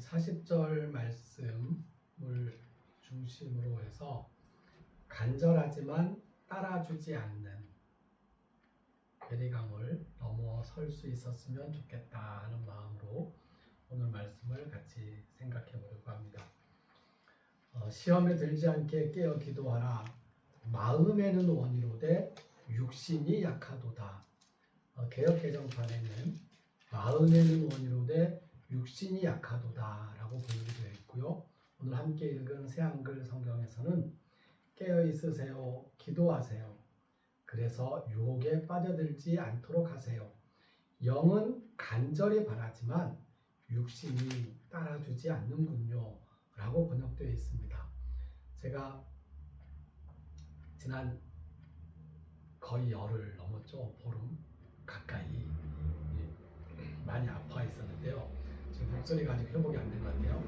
40절 말씀을 중심으로 해서 간절하지만 따라주지 않는 괴리감을 넘어설 수 있었으면 좋겠다 하는 마음으로 오늘 말씀을 같이 생각해 보려고 합니다. 시험에 들지 않게 깨어 기도하라. 마음에는 원이로되 육신이 약하도다. 개역개정판에는 마음에는 원이로되 육신이 약하도다 라고 번역되어 있고요. 오늘 함께 읽은 새한글 성경에서는 깨어 있으세요. 기도하세요. 그래서 유혹에 빠져들지 않도록 하세요. 영은 간절히 바라지만 육신이 따라주지 않는군요 라고 번역되어 있습니다. 제가 지난 거의 열흘 넘었죠. 보름 가까이 많이 아파 있었는데요. 지금 목소리가 아직 회복이 안 된 것 같아요.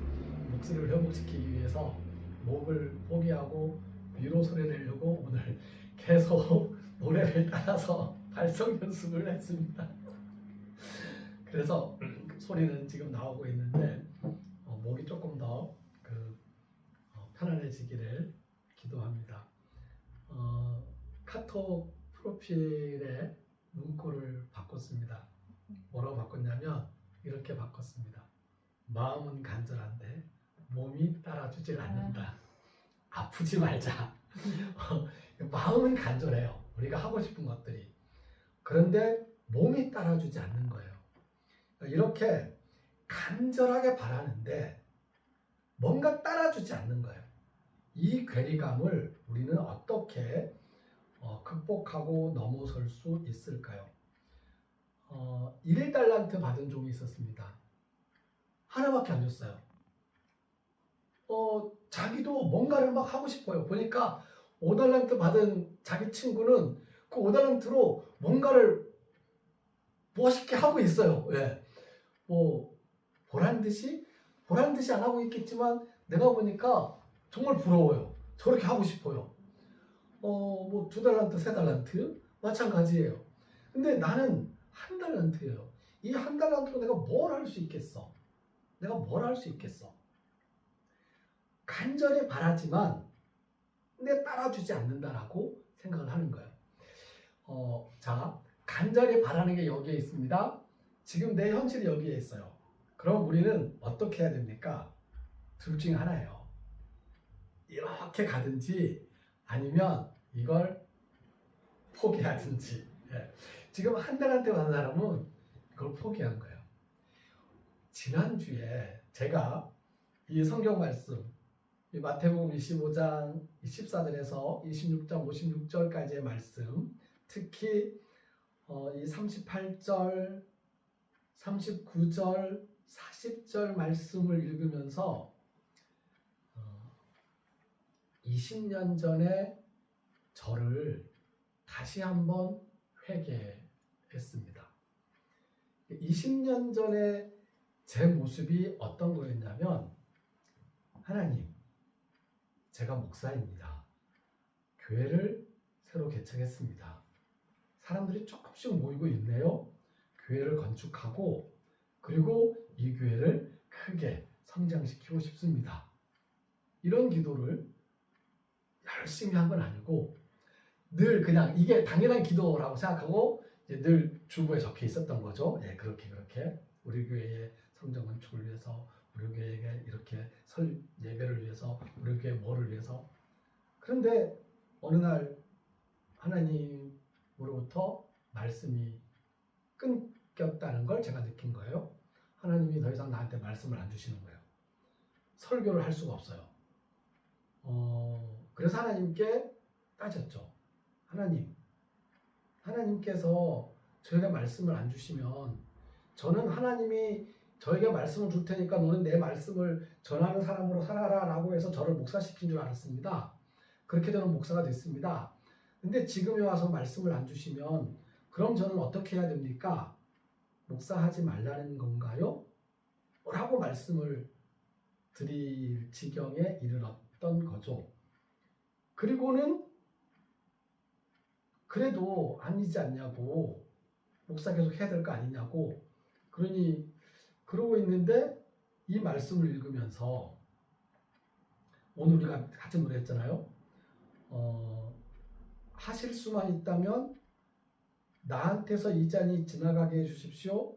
목소리를 회복시키기 위해서 목을 포기하고 위로 소리 내려고 오늘 계속 노래를 따라서 발성 연습을 했습니다. 그래서 소리는 지금 나오고 있는데 목이 조금 더 편안해지기를 기도합니다. 카톡 프로필에 문구를 바꿨습니다. 뭐라고 바꿨냐면 이렇게 바꿨습니다. 마음은 간절한데 몸이 따라주질 않는다. 아프지 말자. 마음은 간절해요. 우리가 하고 싶은 것들이. 그런데 몸이 따라주지 않는 거예요. 이렇게 간절하게 바라는데 뭔가 따라주지 않는 거예요. 이 괴리감을 우리는 어떻게 극복하고 넘어설 수 있을까요? 1달란트 받은 종이 있었습니다. 하나밖에 안 줬어요. 자기도 뭔가를 막 하고 싶어요. 보니까 5달란트 받은 자기 친구는 그 5달란트로 뭔가를 멋있게 하고 있어요. 예. 보란 듯이 안 하고 있겠지만 내가 보니까 정말 부러워요. 저렇게 하고 싶어요. 2달란트, 3달란트 마찬가지예요. 근데 나는 1달란트예요. 이 1달란트로 내가 뭘 할 수 있겠어? 내가 뭘 할 수 있겠어? 간절히 바라지만 근데 따라주지 않는다라고 생각을 하는 거예요. 자, 간절히 바라는 게 여기에 있습니다. 지금 내 현실이 여기에 있어요. 그럼 우리는 어떻게 해야 됩니까? 둘 중에 하나예요. 이렇게 가든지 아니면 이걸 포기하든지. 예. 지금 1달란트 받은 사람은 이걸 포기한 거예요. 지난주에 제가 이 성경 말씀 마태복음 25장 14절에서 26장 56절까지의 말씀, 특히 이 38절, 39절, 40절 말씀을 읽으면서 20년 전에 저를 다시 한번 회개했습니다. 20년 전에 제 모습이 어떤 거였냐면, 하나님, 제가 목사입니다. 교회를 새로 개척했습니다. 사람들이 조금씩 모이고 있네요. 교회를 건축하고 그리고 이 교회를 크게 성장시키고 싶습니다. 이런 기도를 열심히 한 건 아니고 늘 그냥 이게 당연한 기도라고 생각하고 이제 늘 주보에 적혀 있었던 거죠. 예, 그렇게 우리 교회의 성장 건축을 위해서, 우리 교회에 이렇게 설 예배를 위해서, 우리 교회 뭐를 위해서. 그런데 어느 날 하나님으로부터 말씀이 끊겼다는 걸 제가 느낀 거예요. 하나님이 더 이상 나한테 말씀을 안 주시는 거예요. 설교를 할 수가 없어요. 그래서 하나님께 따졌죠. 하나님께서 저에게 말씀을 안 주시면 저는 하나님이 저에게 말씀을 줄 테니까 너는 내 말씀을 전하는 사람으로 살아라 라고 해서 저를 목사시킨 줄 알았습니다. 그렇게 저는 목사가 됐습니다. 근데 지금에 와서 말씀을 안 주시면 그럼 저는 어떻게 해야 됩니까? 목사하지 말라는 건가요? 라고 말씀을 드릴 지경에 이르렀던 거죠. 그리고는 그래도 아니지 않냐고, 목사 계속 해야 될 거 아니냐고, 그러니 그러고 있는데 이 말씀을 읽으면서 오늘 우리가 같이 노래했잖아요. 하실 수만 있다면 나한테서 이 잔이 지나가게 해주십시오.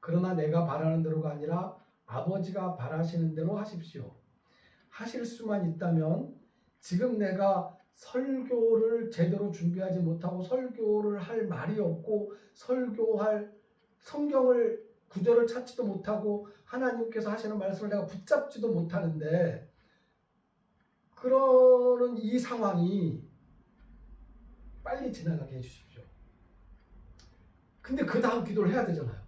그러나 내가 바라는 대로가 아니라 아버지가 바라시는 대로 하십시오. 하실 수만 있다면 지금 내가 설교를 제대로 준비하지 못하고 설교를 할 말이 없고 설교할 성경을 구절을 찾지도 못하고 하나님께서 하시는 말씀을 내가 붙잡지도 못하는데 그러는 이 상황이 빨리 지나가게 해주십시오. 근데 그 다음 기도를 해야 되잖아요.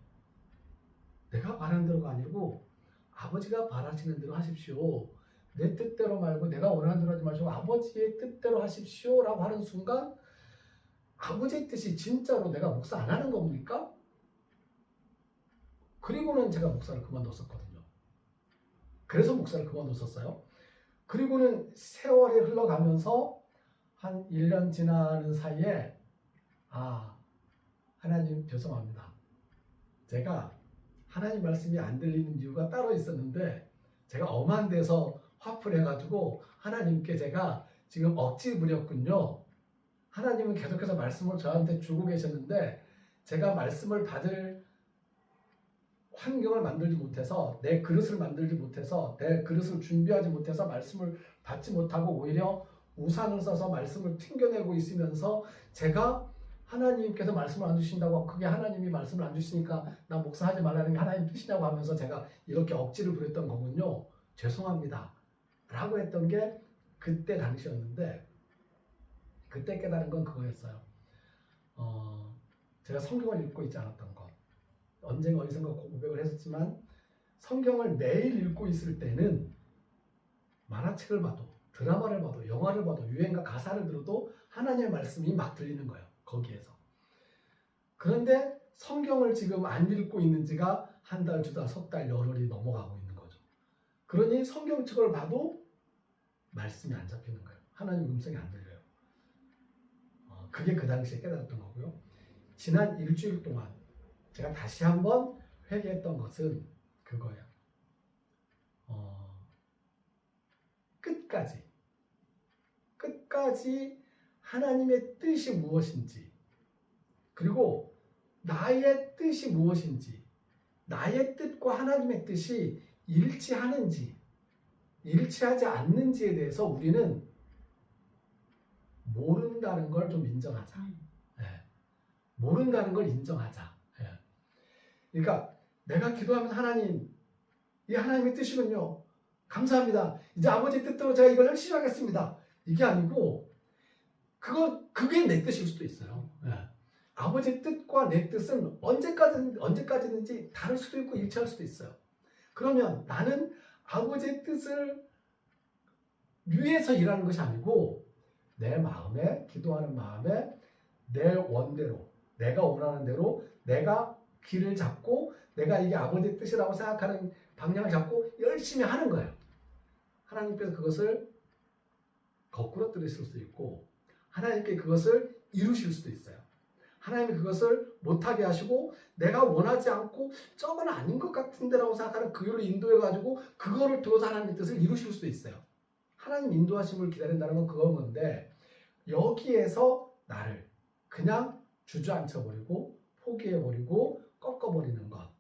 내가 바라는 대로가 아니고 아버지가 바라시는 대로 하십시오. 내 뜻대로 말고 내가 원하는 대로 하지 마시고 아버지의 뜻대로 하십시오 라고 하는 순간 아버지의 뜻이 진짜로 내가 목사 안 하는 겁니까? 그리고는 제가 목사를 그만뒀었거든요. 그래서 목사를 그만뒀었어요. 그리고는 세월이 흘러가면서 한 1년 지나는 사이에 하나님 죄송합니다. 제가 하나님 말씀이 안 들리는 이유가 따로 있었는데 제가 엄한 데서 화풀이 해가지고 하나님께 제가 지금 억지 부렸군요. 하나님은 계속해서 말씀을 저한테 주고 계셨는데 제가 말씀을 받을 환경을 만들지 못해서 내 그릇을 만들지 못해서 내 그릇을 준비하지 못해서 말씀을 받지 못하고 오히려 우산을 써서 말씀을 튕겨내고 있으면서 제가 하나님께서 말씀을 안 주신다고 그게 하나님이 말씀을 안 주시니까 나 목사하지 말라는 게 하나님 뜻이냐고 하면서 제가 이렇게 억지를 부렸던 거군요. 죄송합니다. 라고 했던 게 그때 당시였는데 그때 깨달은 건 그거였어요. 제가 성경을 읽고 있지 않았던 것. 언젠가 어디선가 고백을 했었지만 성경을 매일 읽고 있을 때는 만화책을 봐도 드라마를 봐도 영화를 봐도 유행가 가사를 들어도 하나님의 말씀이 막 들리는 거예요. 거기에서. 그런데 성경을 지금 안 읽고 있는 지가 한 달, 두 달, 석 달, 열흘이 넘어가고 있는 거죠. 그러니 성경책을 봐도 말씀이 안 잡히는 거예요. 하나님 음성이 안 들려요. 그게 그 당시에 깨달았던 거고요. 지난 일주일 동안 제가 다시 한번 회개했던 것은 그거예요. 끝까지 하나님의 뜻이 무엇인지 그리고 나의 뜻이 무엇인지 나의 뜻과 하나님의 뜻이 일치하는지 일치하지 않는지에 대해서 우리는 모른다는 걸 좀 인정하자. 모른다는 걸 인정하자. 그러니까 내가 기도하면 하나님, 이 하나님의 뜻이군요. 감사합니다. 이제 아버지의 뜻대로 제가 이걸 열심히 하겠습니다. 이게 아니고 그게 내 뜻일 수도 있어요. 아버지의 뜻과 내 뜻은 언제까지든지 다를 수도 있고 일치할 수도 있어요. 그러면 나는 아버지의 뜻을 위해서 일하는 것이 아니고 내 마음에 기도하는 마음에 내 원대로 내가 원하는 대로 내가 길을 잡고 내가 이게 아버지의 뜻이라고 생각하는 방향을 잡고 열심히 하는 거예요. 하나님께서 그것을 거꾸로 들으실 수도 있고 하나님께 그것을 이루실 수도 있어요. 하나님이 그것을 못하게 하시고 내가 원하지 않고 저건 아닌 것 같은데라고 생각하는 그 길로 인도해가지고 그거를 두어서 하나님의 뜻을 이루실 수도 있어요. 하나님 인도하심을 기다린다는 건 그건 건데 여기에서 나를 그냥 주저앉혀버리고 포기해버리고 꺾어버리는 것.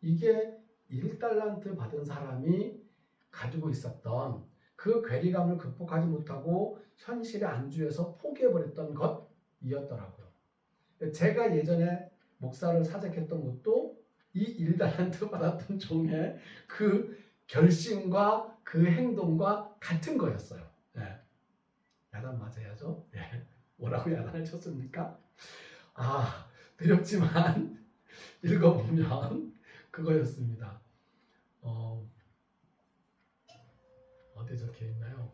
이게 1달란트 받은 사람이 가지고 있었던 그 괴리감을 극복하지 못하고 현실에 안주해서 포기해버렸던 것이었더라고요. 제가 예전에 목사를 사직했던 것도 이 1달란트 받았던 종의 그 결심과 그 행동과 같은 거였어요. 야단 맞아야죠. 뭐라고 야단을 쳤습니까? 두렵지만 읽어보면 그거였습니다. 어디 적혀 있나요?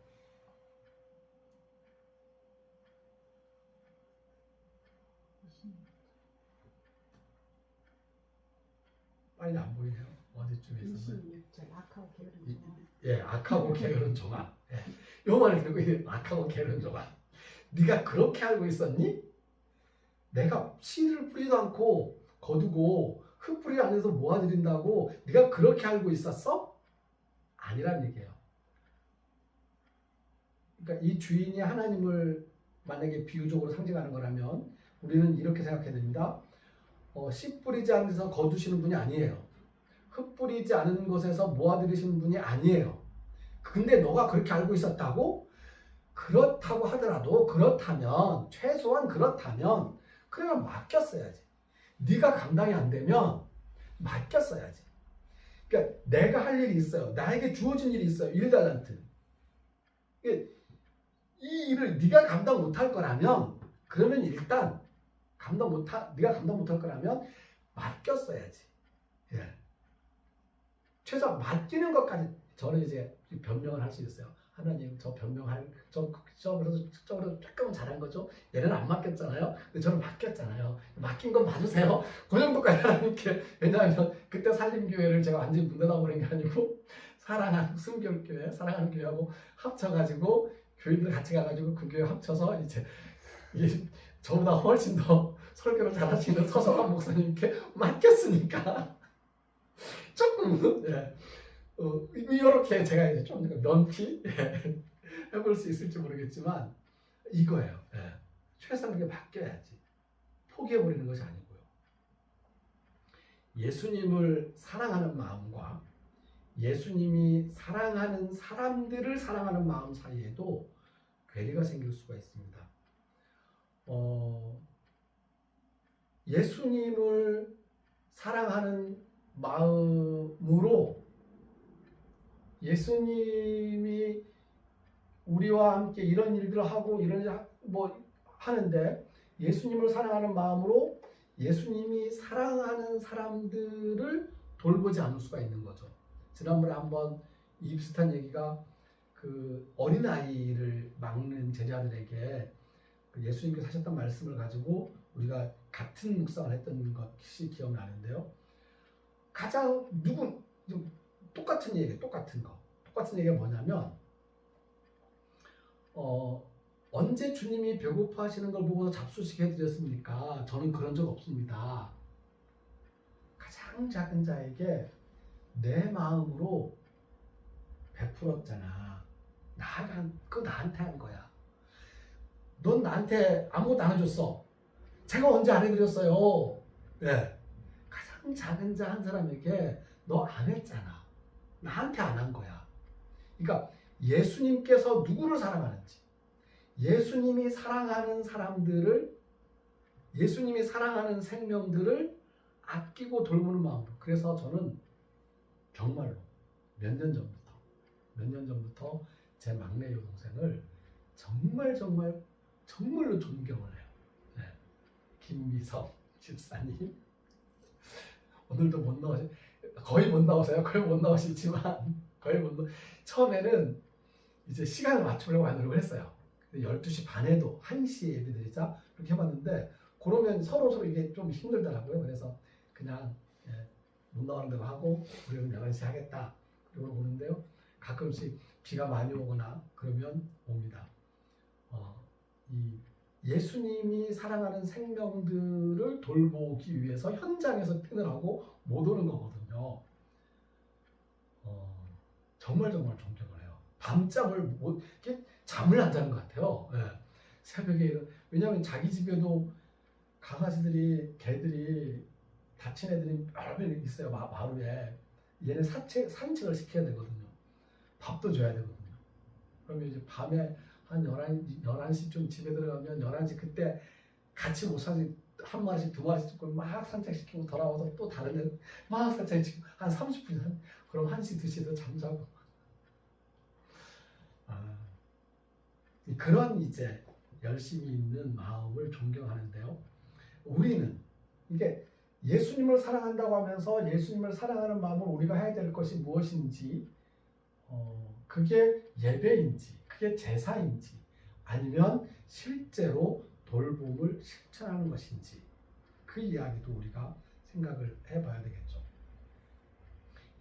빨리 안 보이네요. 어디쯤에 있었나요? 악하고 게으른 종아. 악하고 게으른 종아. 요 말을 들고 악하고 게으른 종아. 네가 그렇게 알고 있었니? 내가 씨를 뿌리도 않고 거두고 흙뿌리 안에서 모아드린다고 네가 그렇게 알고 있었어? 아니란 얘기예요. 그러니까 이 주인이 하나님을 만약에 비유적으로 상징하는 거라면 우리는 이렇게 생각해야 됩니다. 씨 뿌리지 않은 데서 거두시는 분이 아니에요. 흙 뿌리지 않은 곳에서 모아들이시는 분이 아니에요. 근데 너가 그렇게 알고 있었다고? 그렇다고 하더라도 그렇다면 최소한 그렇다면 그러면 맡겼어야지. 네가 감당이 안 되면 맡겼어야지. 그러니까 내가 할 일이 있어요. 나에게 주어진 일이 있어요. 1달란트. 이 일을 네가 감당 못할 거라면 그러면 일단 네가 감당 못할 거라면 맡겼어야지. 예. 최소한 맡기는 것까지 저는 이제 변명을 할 수 있어요. 하나님 저 변명할 그래도 조금은 잘한 거죠. 얘는 안 맡겼잖아요. 근데 저는 맡겼잖아요. 맡긴 건 봐주세요. 그 정도까지 하나님께. 왜냐하면 그때 살림교회를 제가 완전히 문 닫아버린 게 아니고 사랑하는 순결교회 사랑하는 교회하고 합쳐가지고 교인들 같이 가가지고 그 교회 합쳐서 이제 저보다 훨씬 더 설교를 잘하시는 서성한 목사님께 맡겼으니까 조금 이렇게 제가 이제 좀 면피 해볼 수 있을지 모르겠지만 이거예요. 최소한 그게 맡겨야지. 포기해버리는 것이 아니고요. 예수님을 사랑하는 마음과 예수님이 사랑하는 사람들을 사랑하는 마음 사이에도 괴리가 생길 수가 있습니다. 예수님을 사랑하는 마음으로 예수님이 우리와 함께 이런 일들을 하고 이런 뭐 하는데 예수님을 사랑하는 마음으로 예수님이 사랑하는 사람들을 돌보지 않을 수가 있는 거죠. 지난번에 한번 이 비슷한 얘기가 그 어린아이를 막는 제자들에게 예수님께서 하셨던 말씀을 가지고 우리가 같은 묵상을 했던 것이 기억나는데요. 가장 똑같은 얘기예요. 똑같은 얘기가 뭐냐면 언제 주님이 배고파 하시는 걸 보고 잡수식 해드렸습니까? 저는 그런 적 없습니다. 가장 작은 자에게 내 마음으로 베풀었잖아. 그거 나한테 한 거야. 넌 나한테 아무것도 안 해줬어. 제가 언제 안 해드렸어요. 네. 가장 작은 자 한 사람에게 너 안 했잖아. 나한테 안 한 거야. 그러니까 예수님께서 누구를 사랑하는지, 예수님이 사랑하는 사람들을, 예수님이 사랑하는 생명들을 아끼고 돌보는 마음으로. 그래서 저는 정말로 몇 년 전부터 제 막내 여동생을 정말로 존경을 해요. 네. 김미성 집사님. 오늘도 거의 못 나오시지만 처음에는 이제 시간을 맞추려고 노력을 했어요. 12시 반에도 1시에 예배드리자 그렇게 해봤는데 그러면 서로 이게 좀 힘들더라고요. 그래서 그냥 못 나가는 대로 하고 우리는 11시 하겠다 그러고 보는데요. 가끔씩 비가 많이 오거나 그러면 옵니다. 이 예수님이 사랑하는 생명들을 돌보기 위해서 현장에서 핀을 하고 못 오는 거거든요. 정말 존경을 해요. 밤잠을 잠을 안 자는 것 같아요. 네. 새벽에 왜냐하면 자기 집에도 강아지들이 개들이 다친 애들이 여러 명 있어요. 마루에. 얘네 산책을 시켜야 되거든요. 밥도 줘야 되거든요. 그러면 이제 밤에 한 11시쯤 집에 들어가면 11시 그때 같이 못 사지 한 마리씩 두 마리씩 막 산책시키고 돌아와서 또 다른 애 막 산책시키고 한 30분 그럼 1시 2시에도 잠자고 그런 이제 열심히 있는 마음을 존경하는데요. 우리는 이게 예수님을 사랑한다고 하면서 예수님을 사랑하는 마음으로 우리가 해야 될 것이 무엇인지 그게 예배인지 그게 제사인지 아니면 실제로 돌봄을 실천하는 것인지 그 이야기도 우리가 생각을 해봐야 되겠죠.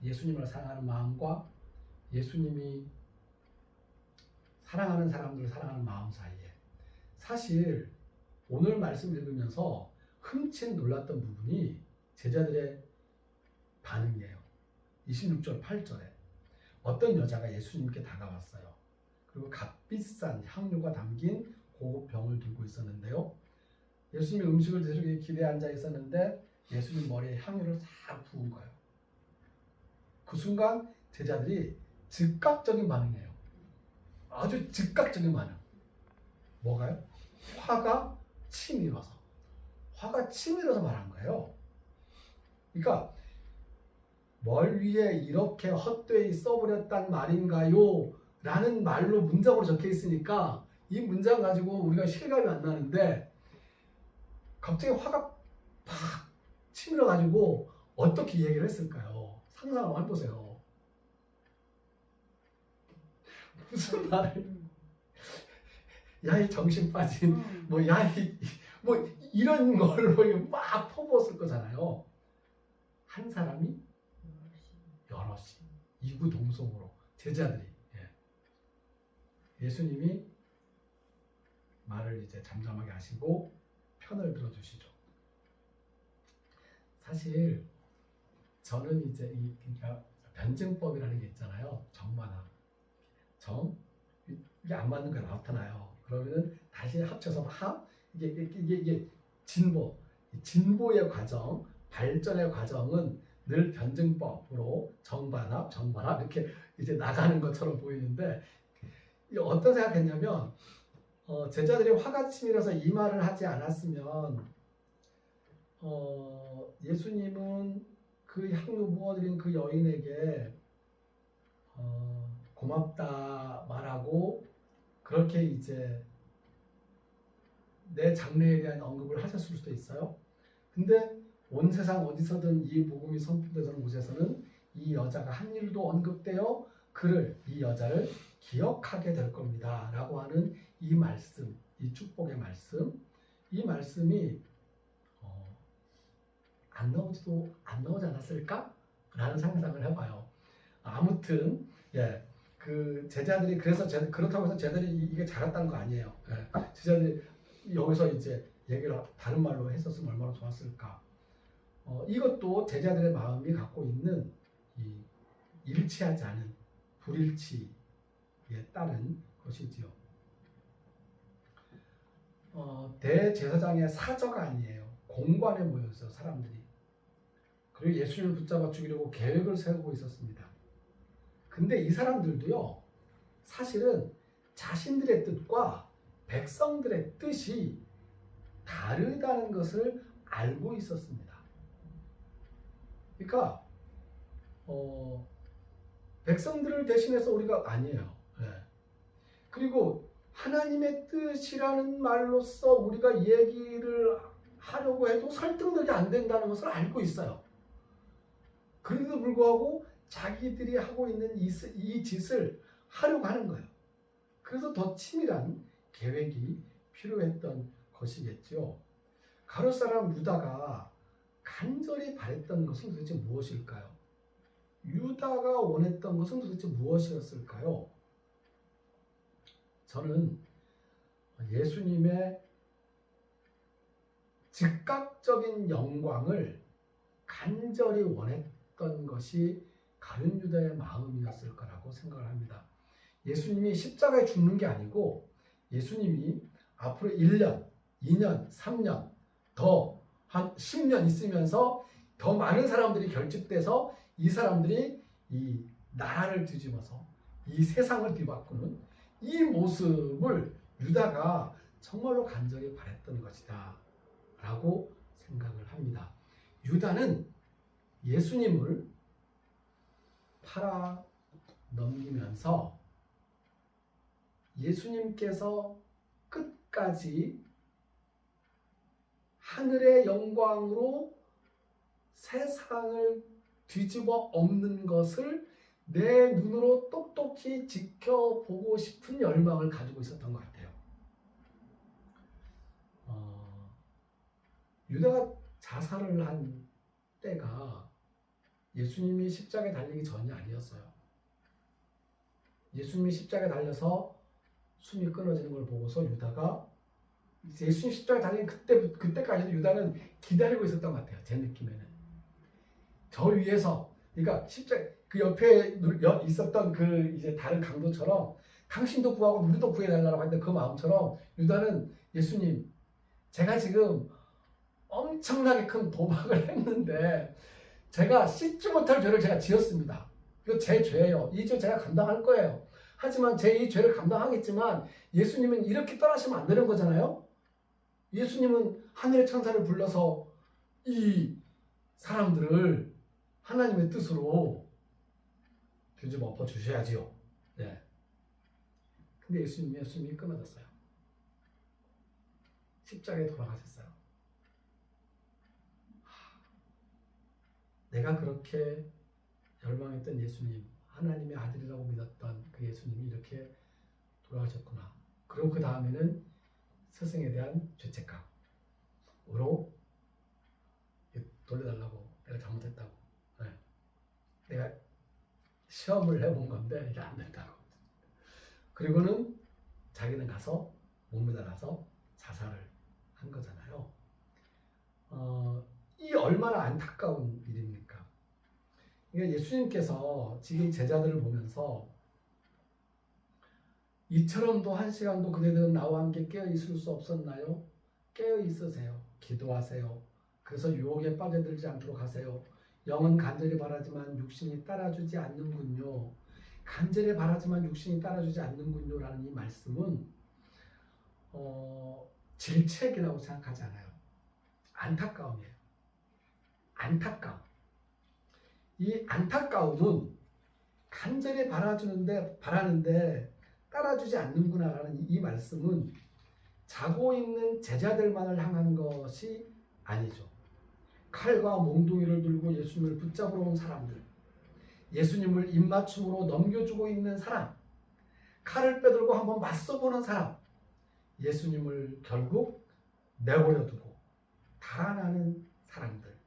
예수님을 사랑하는 마음과 예수님이 사랑하는 사람들을 사랑하는 마음 사이에 사실 오늘 말씀 읽으면서 흠칫 놀랐던 부분이 제자들의 반응이에요. 26절 8절에 어떤 여자가 예수님께 다가왔어요. 그리고 값비싼 향료가 담긴 고급 병을 들고 있었는데요. 예수님이 음식을 드시기 기대에 앉아 있었는데 예수님 머리에 향유를 싹 부은 거예요. 그 순간 제자들이 즉각적인 반응이에요. 아주 즉각적인 반응. 뭐가요? 화가 치밀어서. 화가 치밀어서 말한 거예요. 그러니까 뭘 위해 이렇게 헛되이 써버렸단 말인가요? 라는 말로 문장으로 적혀 있으니까 이 문장 가지고 우리가 실감이 안 나는데 갑자기 화가 팍 치밀어 가지고 어떻게 얘기를 했을까요? 상상을 한번 해보세요. 무슨 말을 야 이 정신 빠진 뭐 야 이 뭐 이런 걸로 막 퍼부었을 거잖아요. 한 사람이 여럿이 이구동성으로 제자들이 예수님이 말을 이제 잠잠하게 하시고 편을 들어주시죠. 사실 저는 이제 그러니까 변증법이라는 게 있잖아요. 정반합. 이게 안 맞는 게 나타나요. 그러면은 다시 합쳐서 합 이게 진보의 과정, 발전의 과정은 늘 변증법으로 정반합 이렇게 이제 나가는 것처럼 보이는데 어떤 생각했냐면 제자들이 화가 치밀어서 이 말을 하지 않았으면 예수님은 그 향유 부어드린 그 여인에게 고맙다 말하고 그렇게 이제 내 장래에 대한 언급을 하셨을 수도 있어요. 근데 온 세상 어디서든 이 복음이 선포되는 곳에서는 이 여자가 한 일도 언급되어 이 여자를 기억하게 될 겁니다. 라고 하는 이 말씀, 이 축복의 말씀, 이 말씀이 안 나오지 않았을까? 라는 상상을 해봐요. 아무튼 그 제자들이 그렇다고 해서 제자들이 이게 잘했다는 거 아니에요. 제자들이 여기서 이제 얘기를 다른 말로 했었으면 얼마나 좋았을까. 이것도 제자들의 마음이 갖고 있는 이 일치하지 않은 불일치에 따른 것이지요. 대제사장의 사저가 아니에요. 공관에 모였어요, 사람들이. 그리고 예수님을 붙잡아 죽이려고 계획을 세우고 있었습니다. 근데 이 사람들도요, 사실은 자신들의 뜻과 백성들의 뜻이 다르다는 것을 알고 있었습니다. 그러니까 백성들을 대신해서 우리가 아니에요. 그리고 하나님의 뜻이라는 말로써 우리가 얘기를 하려고 해도 설득력이 안 된다는 것을 알고 있어요. 그런데도 불구하고 자기들이 하고 있는 이 짓을 하려고 하는 거예요. 그래서 더 치밀한 계획이 필요했던 것이겠죠. 가룟 사람 유다가 간절히 바랬던 것은 도대체 무엇일까요? 유다가 원했던 것은 도대체 무엇이었을까요? 저는 예수님의 즉각적인 영광을 간절히 원했던 것이 가룟 유다의 마음이었을 거라고 생각을 합니다. 예수님이 십자가에 죽는 게 아니고 예수님이 앞으로 1년, 2년, 3년, 더 한 10년 있으면서 더 많은 사람들이 결집돼서 이 사람들이 이 나라를 뒤집어서 이 세상을 뒤바꾸는 이 모습을 유다가 정말로 간절히 바랬던 것이다 라고 생각을 합니다. 유다는 예수님을 팔아 넘기면서 예수님께서 끝까지 하늘의 영광으로 세상을 뒤집어 엎는 것을 내 눈으로 똑똑히 지켜보고 싶은 열망을 가지고 있었던 것 같아요. 유다가 자살을 한 때가 예수님이 십자가에 달리기 전이 아니었어요. 예수님이 십자가에 달려서 숨이 끊어지는 걸 보고서 유다가 예수님 십자가에 달린 그때까지도 유다는 기다리고 있었던 것 같아요. 제 느낌에는. 저 위에서 그러니까 십자가 그 옆에 있었던 그 이제 다른 강도처럼 당신도 구하고 우리도 구해달라고 했던 그 마음처럼 유다는 예수님, 제가 지금 엄청나게 큰 도박을 했는데 제가 씻지 못할 죄를 제가 지었습니다. 이거 제 죄예요. 이 죄 제가 감당할 거예요. 하지만 제 이 죄를 감당하겠지만 예수님은 이렇게 떠나시면 안 되는 거잖아요. 예수님은 하늘의 천사를 불러서 이 사람들을 하나님의 뜻으로 뒤집어 엎어 주셔야지요. 네. 근데 예수님이 끊어졌어요. 십자가에 돌아가셨어요. 내가 그렇게 열망했던 예수님, 하나님의 아들이라고 믿었던 그 예수님이 이렇게 돌아가셨구나. 그리고 그 다음에는 스승에 대한 죄책감으로 돌려달라고, 내가 잘못했다고. 네. 내가 시험을 해본 건데 이게 안 된다고. 그리고는 자기는 가서 목매달아서 자살을 한 거잖아요. 이 얼마나 안타까운 일입니까? 그러니까 예수님께서 지금 제자들을 보면서 이처럼도 한 시간도 그대들은 나와 함께 깨어 있을 수 없었나요? 깨어 있으세요. 기도하세요. 그래서 유혹에 빠져들지 않도록 하세요. 영은 간절히 바라지만 육신이 따라주지 않는군요. 간절히 바라지만 육신이 따라주지 않는군요 라는 이 말씀은 질책이라고 생각하지 않아요. 안타까움이에요. 안타까움. 이 안타까움은 간절히 바라는데 따라주지 않는구나라는 이 말씀은 자고 있는 제자들만을 향한 것이 아니죠. 칼과 몽둥이를 들고 예수님을 붙잡으러 온 사람들, 예수님을 입맞춤으로 넘겨주고 있는 사람, 칼을 빼들고 한번 맞서보는 사람, 예수님을 결국 내버려 두고 달아나는 사람들,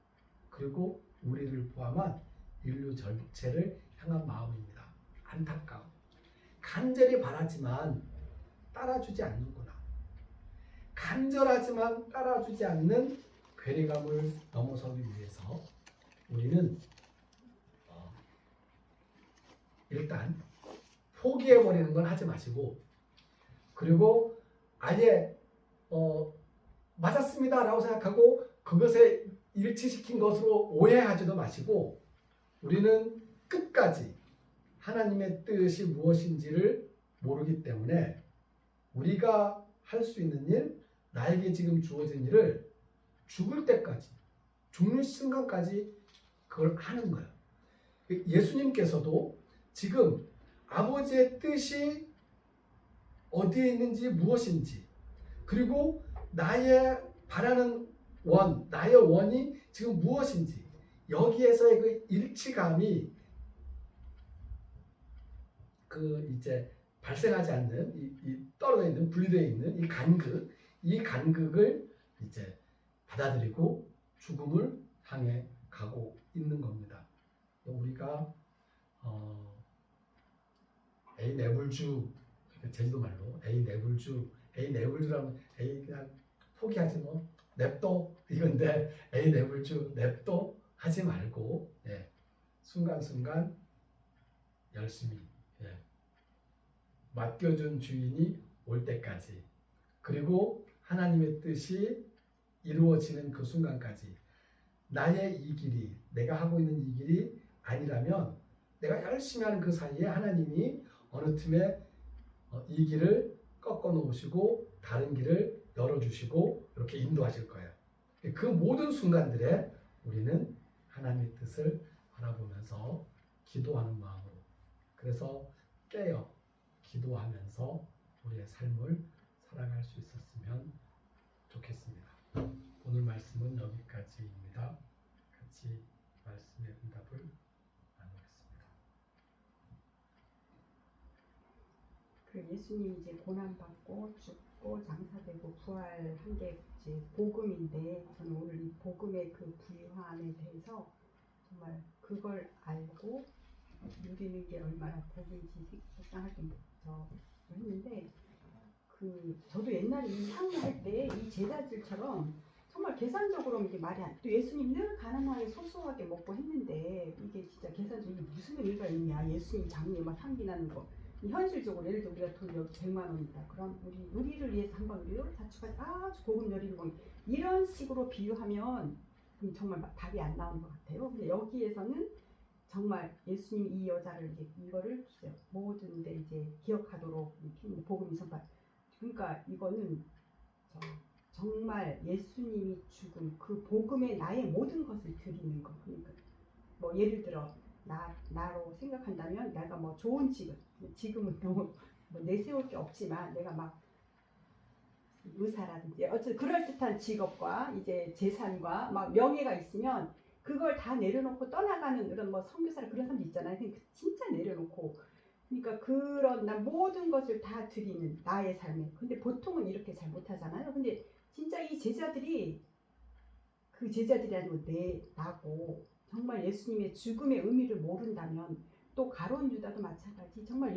그리고 우리를 포함한 인류 전체를 향한 마음입니다. 안타까움. 간절히 바라지만 따라주지 않는구나. 간절하지만 따라주지 않는 괴리감을 넘어서기 위해서 우리는 일단 포기해버리는 건 하지 마시고, 그리고 아예 맞았습니다 라고 생각하고 그것에 일치시킨 것으로 오해하지도 마시고, 우리는 끝까지 하나님의 뜻이 무엇인지를 모르기 때문에 우리가 할 수 있는 일, 나에게 지금 주어진 일을 죽을 때까지, 죽는 순간까지 그걸 하는 거예요. 예수님께서도 지금 아버지의 뜻이 어디에 있는지 무엇인지, 그리고 나의 바라는 나의 원이 지금 무엇인지, 여기에서의 그 일치감이 이제 발생하지 않는 이 떨어져 있는, 분리되어 있는 이 간극을 이제 받아들이고 죽음을 향해 가고 있는 겁니다. 우리가 에이 내불주, 제주도 말로 에이 내불주라면 에이 그냥 포기하지 뭐 냅둬 이건데, 에이 내불주 냅둬 하지 말고 순간순간 열심히 맡겨준 주인이 올 때까지, 그리고 하나님의 뜻이 이루어지는 그 순간까지 나의 이 길이, 내가 하고 있는 이 길이 아니라면 내가 열심히 하는 그 사이에 하나님이 어느 틈에 이 길을 꺾어 놓으시고 다른 길을 열어주시고 이렇게 인도하실 거예요. 그 모든 순간들에 우리는 하나님의 뜻을 바라보면서 기도하는 마음으로, 그래서 깨어 기도하면서 우리의 삶을 살아갈 수 있었으면 좋겠습니다. 오늘 말씀은 여기까지입니다. 같이 말씀의 응답을 나누겠습니다. 그 예수님이 이제 고난받고 죽고 장사되고 부활한 게 이제 복음인데, 저는 오늘 이 복음의 그 부유함에 대해서 정말 그걸 알고 누리는 게 얼마나 복인지 속상하게 했는데, 저도 옛날에 이 상을 할 때 이 제자들처럼 정말 계산적으로 이게 말이 안. 또 예수님 늘 가난하게 소소하게 먹고 했는데 이게 진짜 계산적으로 무슨 의미가 있냐? 예수님 장례 막 향기 나는 거. 현실적으로 예를 들어 우리가 돈 여기 100만 원이다. 그럼 우리를 위해서 한번 우리로 자축하지 아주 고급 요리를 먹는 이런 식으로 비유하면 정말 답이 안 나오는 것 같아요. 근데 여기에서는 정말 예수님이 이 여자를 이거를 모든 데 이제 기억하도록 복음이 전파. 그러니까 이거는 정말 예수님이 죽은 그 복음에 나의 모든 것을 드리는 거. 그러니까 뭐 예를 들어 나로 생각한다면 내가 뭐 좋은 지금은 너무 뭐 내세울 게 없지만 내가 막 의사라든지 어쨌든 그럴듯한 직업과 이제 재산과 막 명예가 있으면 그걸 다 내려놓고 떠나가는 그런 뭐 선교사라 그런 사람도 있잖아요. 그러니까 진짜 내려놓고 그러니까 그런 나 모든 것을 다 드리는 나의 삶에. 근데 보통은 이렇게 잘 못하잖아요. 근데 진짜 이 제자들이 그 제자들이라는 나고 정말 예수님의 죽음의 의미를 모른다면 또 가룟 유다도 마찬가지. 정말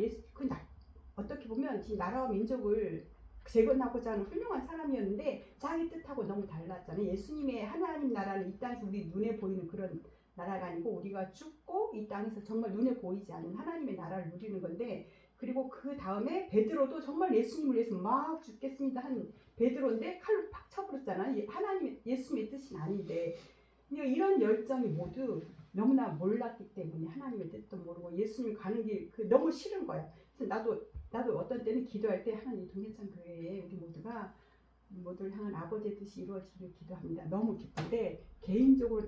어떻게 보면 이 나라와 민족을 재건하고자 하는 훌륭한 사람이었는데 자기 뜻하고 너무 달랐잖아요. 예수님의 하나님 나라는 이 땅에서 우리 눈에 보이는 그런 나라가 아니고 우리가 죽고 이 땅에서 정말 눈에 보이지 않는 하나님의 나라를 누리는 건데 그리고 그 다음에 베드로도 정말 예수님을 위해서 막 죽겠습니다 한 베드로인데 칼로 팍 쳐버렸잖아요. 하나님의 예수님의 뜻이 아닌데 이런 열정이 모두 너무나 몰랐기 때문에 하나님의 뜻도 모르고 예수님 가는 길 너무 싫은 거야. 그래서 나도 어떤 때는 기도할 때 하나님 동해천 교회에 우리 모두를 향한 아버지의 뜻이 이루어지기를 기도합니다. 너무 기쁜데 개인적으로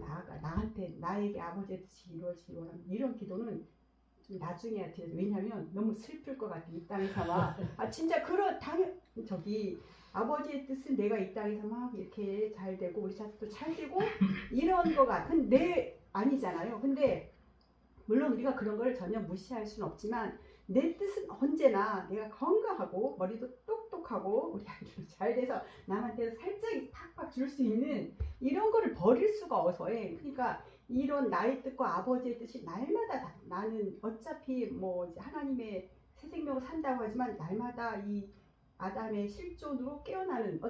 나에게 아버지의 뜻이 이루어지기 원합니다. 이런 기도는 좀 나중에 해야 돼요. 왜냐하면 너무 슬플 것 같아. 이 땅에서 진짜 아버지의 뜻은 내가 이 땅에서 막 이렇게 잘 되고 우리 자식도 잘 되고 이런 거가 근데 아니잖아요. 근데 물론 우리가 그런 걸 전혀 무시할 수는 없지만 내 뜻은 언제나 내가 건강하고 머리도 똑똑하고 우리 아이들 잘 돼서 남한테 살짝 팍팍 줄 수 있는 이런 거를 버릴 수가 없어요. 그러니까 이런 나의 뜻과 아버지의 뜻이 날마다 나는 어차피 뭐 이제 하나님의 새 생명을 산다고 하지만 날마다 이 아담의 실존으로 깨어나는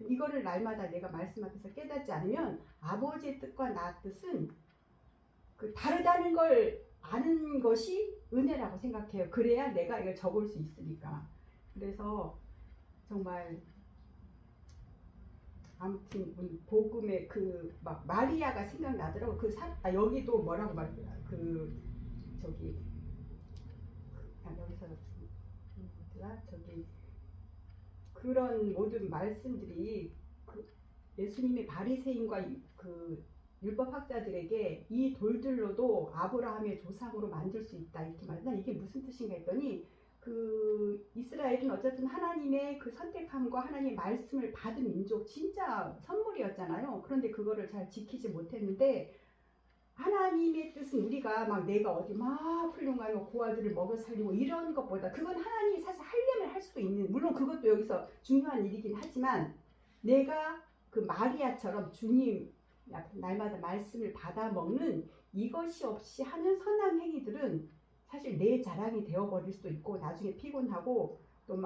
이거를 날마다 내가 말씀 앞에서 깨닫지 않으면 아버지의 뜻과 나 뜻은 다르다는 걸 아는 것이 은혜라고 생각해요. 그래야 내가 이걸 적을 수 있으니까. 그래서 정말 아무튼 복음의 막 마리아가 생각나더라고. 여기도 뭐라고 말해요? 여기서 그런 모든 말씀들이 예수님의 바리새인과 율법학자들에게 이 돌들로도 아브라함의 조상으로 만들 수 있다 이렇게 말했나 이게 무슨 뜻인가 했더니 이스라엘은 어쨌든 하나님의 선택함과 하나님의 말씀을 받은 민족 진짜 선물이었잖아요. 그런데 그거를 잘 지키지 못했는데 하나님의 뜻은 우리가 내가 어디 막 훌륭한 고아들을 먹여 살리고 이런 것보다 그건 하나님이 사실 하려면 할 수도 있는 물론 그것도 여기서 중요한 일이긴 하지만 내가 마리아처럼 주님 날마다 말씀을 받아 먹는 이것이 없이 하는 선한 행위들은 사실 내 자랑이 되어버릴 수도 있고 나중에 피곤하고 또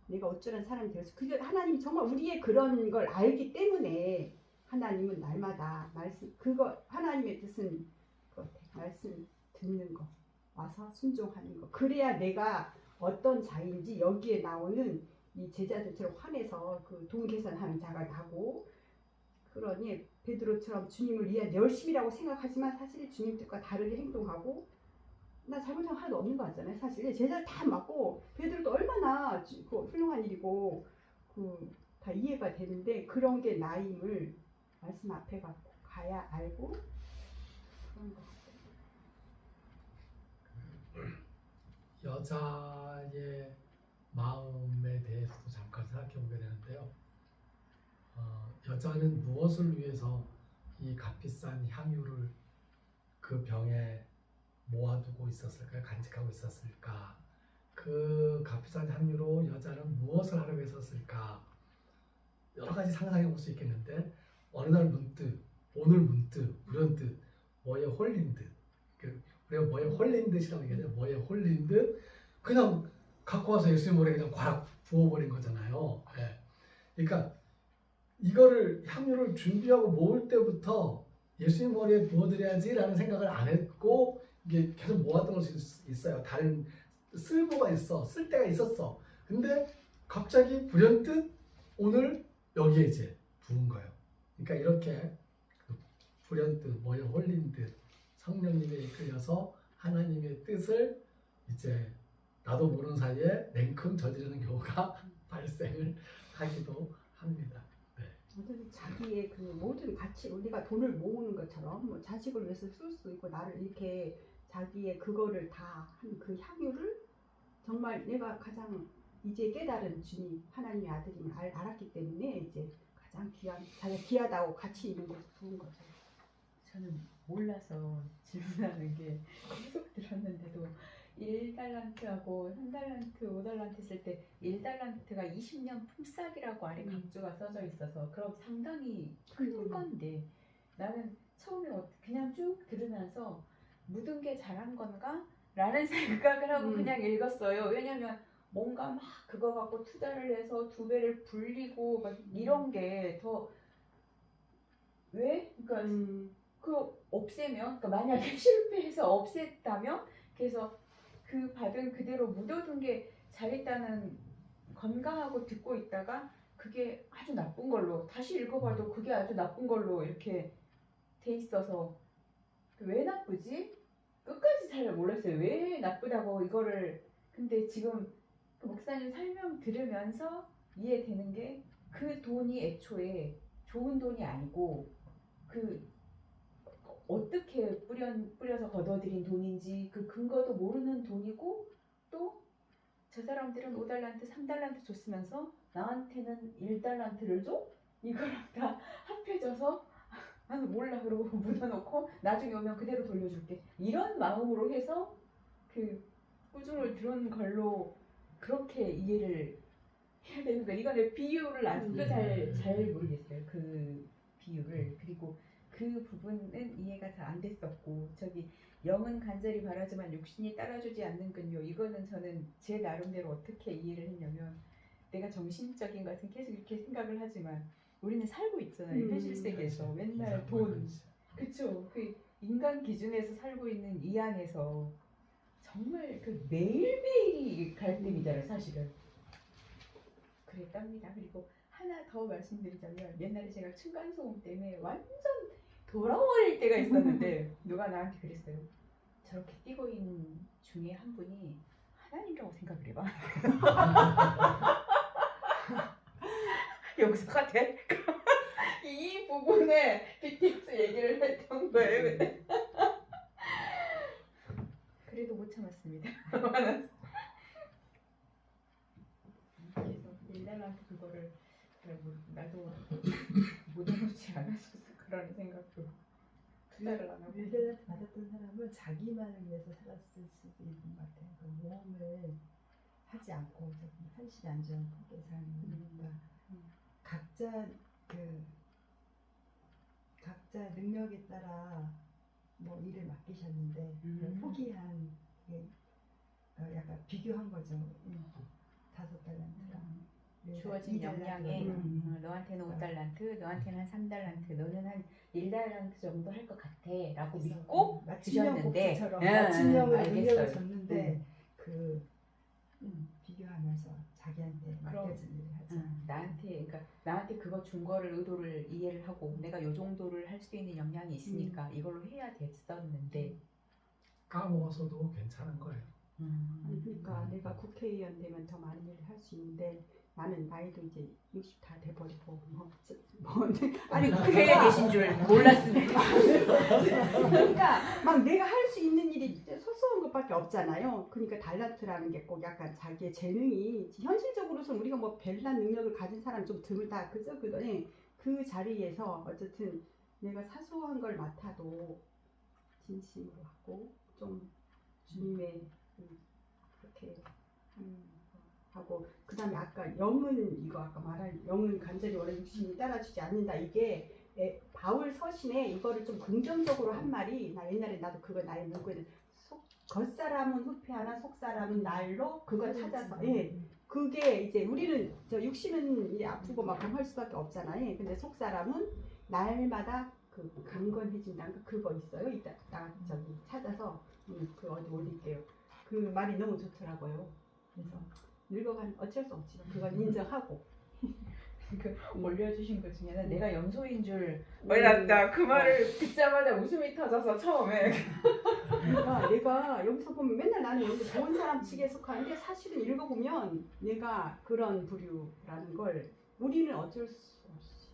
내가 어쩌란 사람이 되어서 하나님 정말 우리의 그런 걸 알기 때문에 하나님은 날마다 하나님의 뜻은 말씀 듣는 거 와서 순종하는 거 그래야 내가 어떤 자인지 여기에 나오는 이 제자들처럼 환해서 돈 계산하는 자가 나고 그러니 베드로처럼 주님을 위한 열심이라고 생각하지만 사실 주님 뜻과 다르게 행동하고 나 잘못한 거 하나도 없는 거 같잖아요. 사실 제자들 다 맞고 베드로도 얼마나 훌륭한 일이고 다 이해가 되는데 그런 게 나임을 말씀 앞에 갖고 가야 알고 그런 거 여자의 마음에 대해서도 잠깐 생각해 보게 되는데요. 여자는 무엇을 위해서 이 값비싼 향유를 그 병에 모아두고 있었을까, 간직하고 있었을까? 그 값비싼 향유로 여자는 무엇을 하려고 했었을까? 여러 가지 상상해 볼 수 있겠는데 어느 날 문득, 오늘 문득, 우연듯 뭐에 홀린 듯 우리가 뭐에 홀린 듯이라고 얘기하죠. 뭐에 홀린 듯 그냥 갖고 와서 예수님 머리에 그냥 꽉 부어버린 거잖아요. 네. 그러니까 이거를 향유를 준비하고 모을 때부터 예수님 머리에 부어드려야지라는 생각을 안 했고 이게 계속 모았던 걸 수 있어요. 다른 쓸모가 있어, 쓸 때가 있었어. 근데 갑자기 불현듯 오늘 여기에 이제 부은 거예요. 그러니까 이렇게 불현듯 뭐에 홀린 듯 성령님에 이끌려서 하나님의 뜻을 이제 나도 모르는 사이에 냉큼 저지르는 경우가 발생을 하기도 합니다. 완전히 자기의 그 모든 가치, 우리가 돈을 모으는 것처럼 뭐 자식을 위해서 쓸 수 있고 나를 이렇게 자기의 그거를 다 한 그 향유를 정말 내가 가장 이제 깨달은 주님 하나님의 아들임을 알았기 때문에 이제 가장 귀한 자기가 귀하다고 가치 있는 것을 부은 거죠. 저는 몰라서 질문하는 게 계속 들었는데도 1달란트하고 3달란트, 5달란트 쓸 때 1달란트가 20년 품삯이라고 아래 강조가 써져 있어서 그럼 상당히 큰 건데 나는 처음에 그냥 쭉 들으면서 묻은 게 잘한 건가? 라는 생각을 하고 그냥 읽었어요. 왜냐면 뭔가 막 그거 갖고 투자를 해서 2배를 불리고 막 이런 게 더 왜? 그러니까 그 없애면, 그러니까 만약에 실패해서 없앴다면, 그래서 그 받은 그대로 묻어둔 게 잘했다는 건강하고 듣고 있다가 그게 아주 나쁜 걸로 다시 읽어봐도 그게 아주 나쁜 걸로 이렇게 돼 있어서 왜 나쁘지? 끝까지 잘 몰랐어요. 왜 나쁘다고 이거를. 근데 지금 그 목사님 설명 들으면서 이해되는 게 그 돈이 애초에 좋은 돈이 아니고 그 어떻게 뿌려서 걷어들인 돈인지 그 근거도 모르는 돈이고 또 저 사람들은 5달란트, 3달란트 줬으면서 나한테는 1달란트를 줘? 이거랑 다 합해져서 나는 몰라 그러고 묻어놓고 나중에 오면 그대로 돌려줄게. 이런 마음으로 해서 그 꾸중을 들은 걸로 그렇게 이해를 해야 되는 거야. 이거는 비유를 아직도 잘 모르겠어요. 그 비유를. 그리고 그 부분은 이해가 잘 안 됐었고 저기 영은 간절히 바라지만 육신이 따라주지 않는군요. 이거는 저는 제 나름대로 어떻게 이해를 했냐면 내가 정신적인 것은 계속 이렇게 생각을 하지만 우리는 살고 있잖아요. 현실 세계에서 맨날 돈, 그쵸? 그 인간 기준에서 살고 있는 이 안에서 정말 그 매일매일이 갈등이잖아요, 사실은. 그랬답니다. 그리고 하나 더 말씀드리자면 옛날에 제가 층간소음 때문에 완전 돌아버릴 때가 있었는데 누가 나한테 그랬어요. 저렇게 뛰고 있는 중에 한 분이 하나님이라고 생각을 해봐. 용서가 돼? 이 부분에 BTS 얘기를 했던 거예요 그때. 그래도 못 참았습니다. 그래서 1달란트 그거를 나도 묻어놓지 않았어서 그런 생각도 투자를 안 하고. 1달란트 받았던 사람은 자기만을 위해서 살았을 수도 있는 것 같아요. 그 모험을 하지 않고 한시 안전 포기에 사니까 각자 각자 능력에 따라 뭐 일을 맡기셨는데 포기한 게 약간 비교한 거죠. 5달란트랑 주어진 역량에 너한테는 5달란트, 너한테는 한 3달란트, 너는 한 1달란트 정도 할 것 같아 라고 믿고 맞춤형 주셨는데 복지처럼 맞춤형으로 알겠어요. 능력을 줬는데 그 비교하면서 자기한테 맡겨진 일을 하죠. 나한테 그거 준 거를 의도를 이해를 하고 내가 요 정도를 할 수 있는 역량이 있으니까 이걸로 해야 됐었는데 까먹어서도 괜찮은 거예요. 그러니까 내가 국회의원 되면 더 많은 일을 할 수 있는데 나는 나이도 이제 60 다 돼버리고 아니 국회에 계신 줄 몰랐습니다. 그러니까 막 내가 할 수 있는 일이 소소한 것밖에 없잖아요. 그러니까 달란트라는 게 꼭 약간 자기의 재능이 현실적으로서는 우리가 뭐 별난 능력을 가진 사람 좀 드물다 그죠? 그 자리에서 어쨌든 내가 사소한 걸 맡아도 진심으로 하고 좀 주님의 그렇게 하고 그 다음에 아까 영은 이거 아까 말한 영은 간절히 원래 육신이 따라주지 않는다 이게 바울 서신에 이거를 좀 긍정적으로 한 말이 나 옛날에 나도 그거 나의 문구에는 겉사람은 후패하나 속사람은 날로 그거 찾아서 그게 이제 우리는 저 육신은 이 아프고 막 강할 수밖에 없잖아요. 근데 속 사람은 날마다 그 강건해진다는 그거 있어요. 이따 저기 찾아서 그 어디 올릴게요. 그 말이 너무 좋더라고요. 그래서 늙어가는 어쩔 수 없지만 그걸 인정하고 그 올려주신 것 중에는 내가 염소인 줄 몰랐다. 그 말을 듣자마자 웃음이 터져서 처음에 그러니까 내가 여기서 보면 맨날 나는 여기 좋은 사람 측에 속하는데 사실은 읽어보면 내가 그런 부류라는 걸 우리는 어쩔 수 없이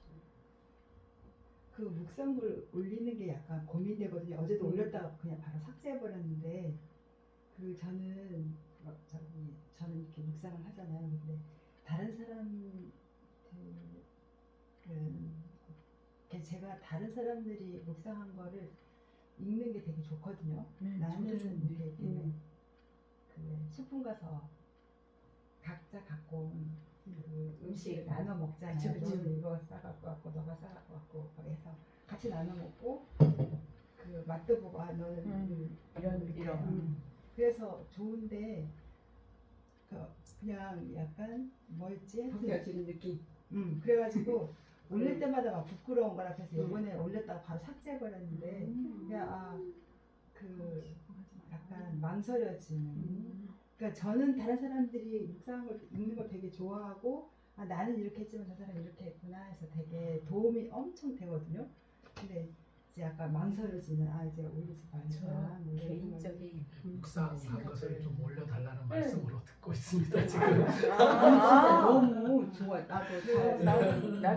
그 묵상글 올리는 게 약간 고민되거든요. 어제도 올렸다가 그냥 바로 삭제해버렸는데 그 저는 이렇게 묵상을 하잖아요. 근데 다른 사람들은 제가 다른 사람들이 묵상한 거를 읽는 게 되게 좋거든요. 나는 저도 좋은데. 이렇게 그 소풍 가서 각자 갖고 온 그 음식 나눠 먹잖아요. 그쵸, 그쵸. 너는 이거 싸갖고 왔고 너가 싸갖고 왔고 해서 같이 나눠 먹고 그 맛도 보고 아 너는 이런. 그래서 좋은데 그냥 약간 뭐였지? 벗겨지는 느낌. 그래가지고 올릴 때마다 막 부끄러운 거라 그래서 이번에 올렸다가 바로 삭제해버렸는데 그냥 그 약간 망설여지는 그러니까 저는 다른 사람들이 묵상한 걸 읽는 걸 되게 좋아하고 아 나는 이렇게 했지만 저 사람이 이렇게 했구나 해서 되게 도움이 엄청 되거든요. 근데 이제 약간 망설여지는 아 이제 올리지 말자. 뭐 이런 개인적인 묵상한 것을 좀 올려달라는 말씀으로 듣고 있습니다 지금. 진짜 너무 좋아. 나도 잘. 나도